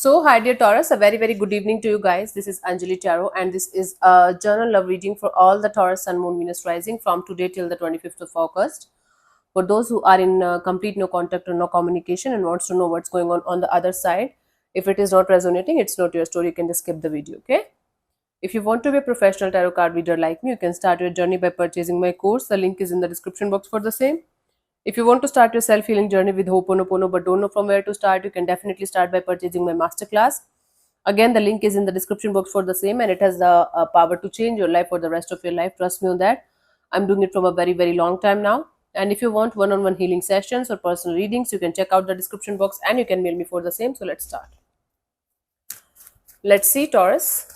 Hi dear Taurus, a very good evening to you guys. This is Anjali Tarot, and this is a journal love reading for all the Taurus Sun, Moon, Venus rising from today till the 25th of August. For those who are in complete no contact or no communication and wants to know what's going on the other side, if it is not resonating, it's not your story. You can just skip the video, okay? If you want to be a professional tarot card reader like me, you can start your journey by purchasing my course. The link is in the description box for the same. If you want to start your self healing journey with Ho'oponopono but don't know from where to start, you can definitely start by purchasing my masterclass. Again, the link is in the description box for the same, and it has the power to change your life for the rest of your life. Trust me on that. I'm doing it from a very long time now. And if you want one on one healing sessions or personal readings, you can check out the description box and you can mail me for the same. So let's start. Let's see, Taurus.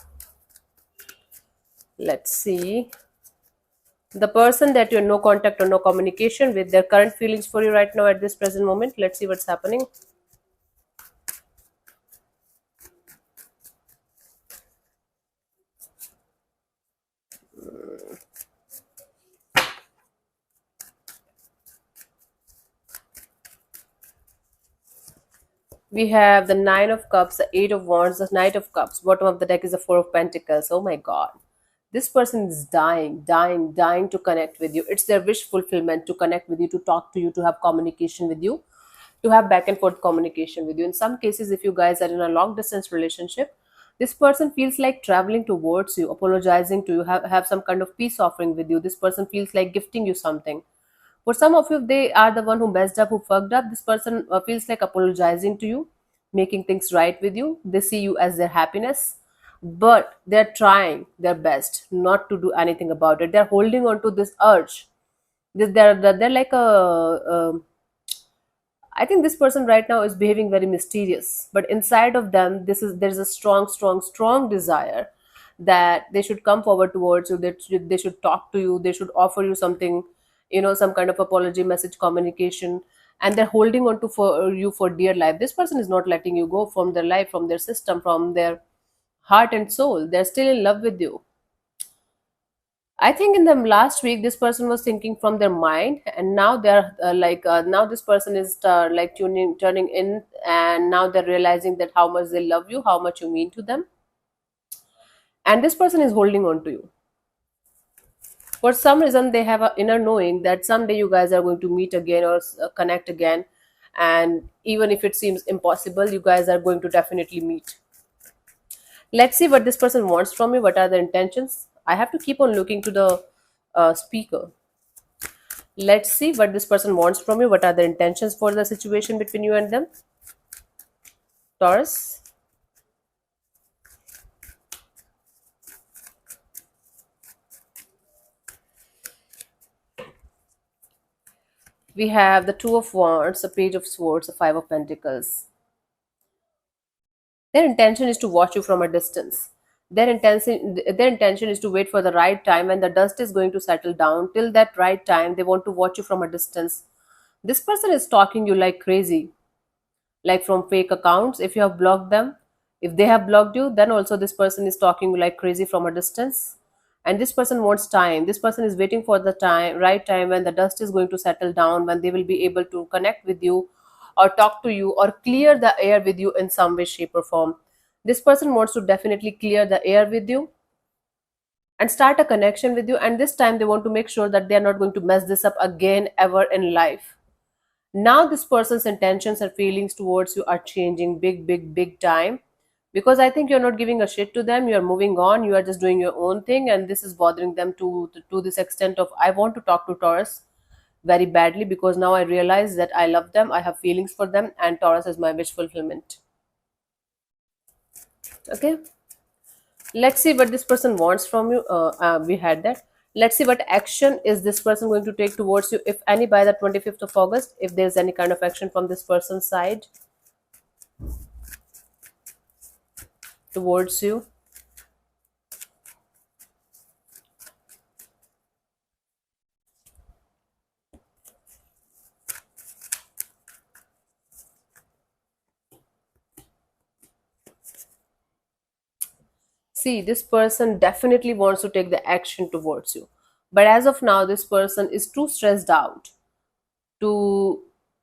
Let's see. The person that you're no contact or no communication with, their current feelings for you right now at this present moment. Let's see what's happening. We have the Nine of Cups, the Eight of Wands, the Knight of Cups. Bottom of the deck is the Four of Pentacles. Oh my God. This person is dying to connect with you. It's their wish fulfillment to connect with you, to talk to you, to have communication with you, to have back and forth communication with you. In some cases, if you guys are in a long distance relationship, this person feels like traveling towards you, apologizing to you, have some kind of peace offering with you. This person feels like gifting you something. For some of you, they are the one who messed up, who fucked up. This person feels like apologizing to you, making things right with you. They see you as their happiness, but they're trying their best not to do anything about it. They're holding on to this urge. They're like a I think this person right now is behaving very mysterious, but inside of them, there's a strong desire that they should come forward towards you. That they should talk to you. They should offer you something, some kind of apology, message, communication, and they're holding on to for you for dear life. This person is not letting you go from their life, from their system, from their heart and soul. They're still in love with you. I think in the last week, this person was thinking from their mind, and now they're now this person is turning in, and now they're realizing that how much they love you, how much you mean to them, and this person is holding on to you. For some reason, they have an inner knowing that someday you guys are going to meet again or connect again, and even if it seems impossible, you guys are going to definitely meet. Let's see what this person wants from you. What are their intentions? I have to keep on looking to the speaker. Let's see what this person wants from you. What are the intentions for the situation between you and them? Taurus. We have the Two of Wands, the Page of Swords, the Five of Pentacles. Their intention is to watch you from a distance. Their intention is to wait for the right time when the dust is going to settle down. Till that right time, they want to watch you from a distance. This person is stalking you like crazy, like from fake accounts. If you have blocked them, if they have blocked you, then also this person is talking like crazy from a distance. And this person wants time. This person is waiting for the right time when the dust is going to settle down, when they will be able to connect with you or talk to you or clear the air with you in some way, shape, or form. This person wants to definitely clear the air with you and start a connection with you. And this time they want to make sure that they are not going to mess this up again ever in life. Now this person's intentions and feelings towards you are changing big time, because I think you're not giving a shit to them. You're moving on, you are just doing your own thing, and this is bothering them to this extent of, I want to talk to Taurus very badly, because now I realize that I love them, I have feelings for them, and Taurus is my wish fulfillment. Okay, let's see what this person wants from you. We had that. Let's see what action is this person going to take towards you, if any, by the 25th of August. If there's any kind of action from this person's side towards you. See, this person definitely wants to take the action towards you, but as of now this person is too stressed out to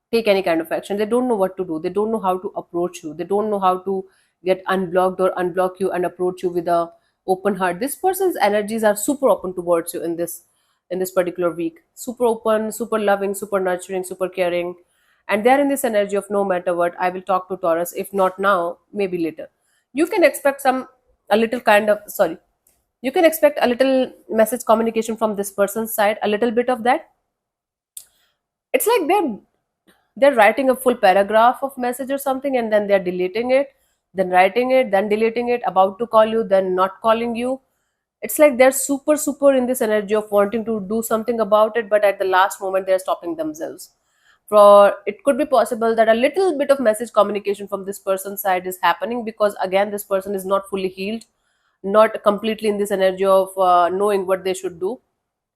take any kind of action. They don't know what to do, they don't know how to approach you, they don't know how to get unblocked or unblock you and approach you with a open heart. This person's energies are super open towards you in this particular week. Super open, super loving, super nurturing, super caring. And they're in this energy of no matter what, I will talk to Taurus. If not now, maybe later. You can expect a little kind of, sorry, you can expect a little message communication from this person's side, a little bit of that. It's like they're writing a full paragraph of message or something, and then they're deleting it, then writing it, then deleting it, about to call you, then not calling you. It's like they're super in this energy of wanting to do something about it, but at the last moment they're stopping themselves. For it could be possible that a little bit of message communication from this person's side is happening, because again this person is not fully healed, not completely in this energy of knowing what they should do,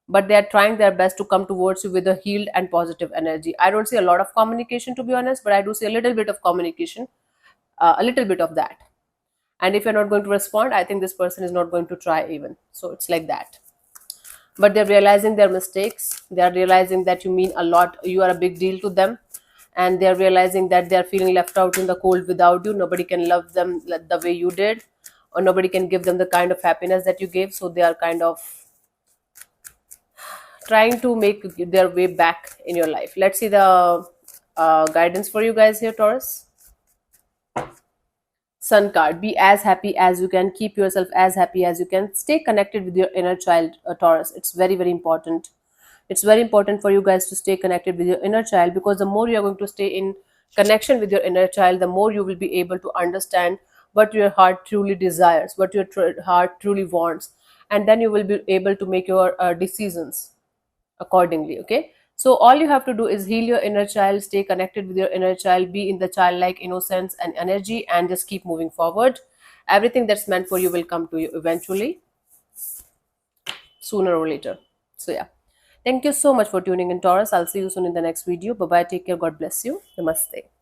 but they are trying their best to come towards you with a healed and positive energy. I don't see a lot of communication, to be honest, but I do see a little bit of communication, a little bit of that. And if you're not going to respond, I think this person is not going to try even. So it's like that. But they're realizing their mistakes. They're realizing that you mean a lot, you are a big deal to them. And they're realizing that they're feeling left out in the cold without you. Nobody can love them the way you did, or nobody can give them the kind of happiness that you gave. So they are kind of trying to make their way back in your life. Let's see the guidance for you guys here, Taurus. Sun card. Be as happy as you can. Keep yourself as happy as you can. Stay connected with your inner child, Taurus. It's very important. It's very important for you guys to stay connected with your inner child, because the more you're going to stay in connection with your inner child, the more you will be able to understand what your heart truly desires, what your heart truly wants, and then you will be able to make your decisions accordingly. Okay, so all you have to do is heal your inner child, stay connected with your inner child, be in the childlike innocence and energy, and just keep moving forward. Everything that's meant for you will come to you eventually, sooner or later. So yeah, thank you so much for tuning in, Taurus. I'll see you soon in the next video. Bye bye, take care, God bless you, namaste.